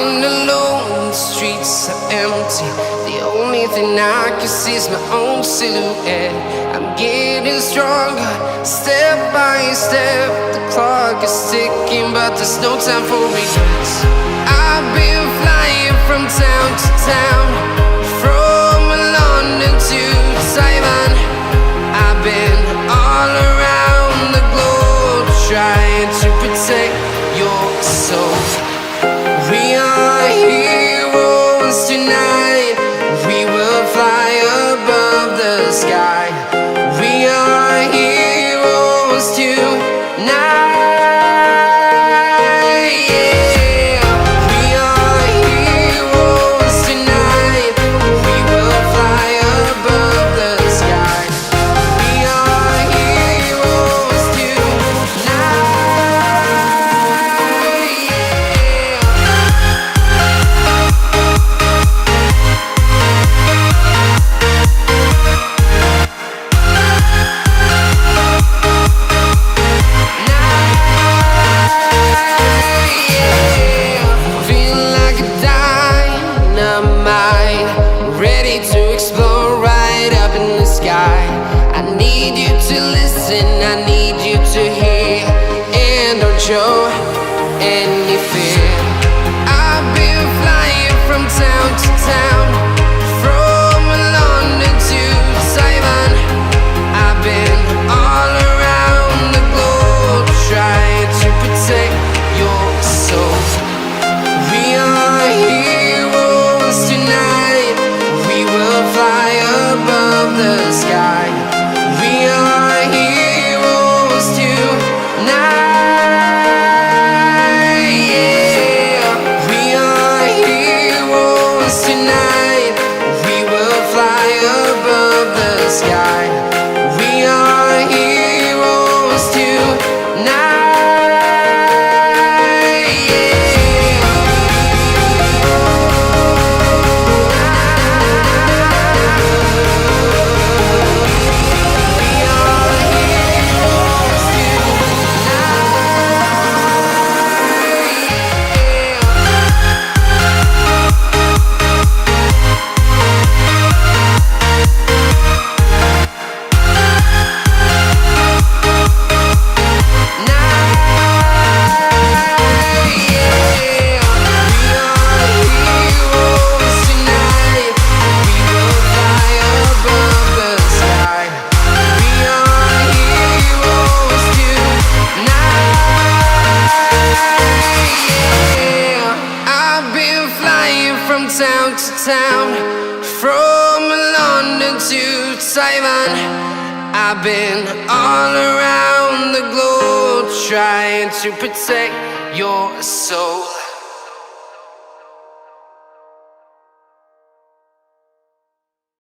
I'm alone, the streets are empty. The only thing I can see is my own silhouette. I'm getting stronger, step by step. The clock is ticking, but there's no time for regrets. I've been flying from town to town, from London to Taiwan. I've been all around the globe, trying to protect your soul. We are heroes tonight. We will fly above the sky. We are heroes tonight. Yeah. We are heroes tonight. We will fly above the sky. We are heroes tonight. Ready to explore right up in the sky. I need you to listen, I need you to hear, and don't show any fear. I've been flying from town to town, from London to Taiwan. I've been all around the globe, trying to protect your soul. We are heroes tonight. We will fly above the sky. We are heroes tonight. Yeah. We are heroes tonight. We will fly above the sky. We are heroes tonight. Town to town, from London to Taiwan. I've been all around the globe, trying to protect your soul.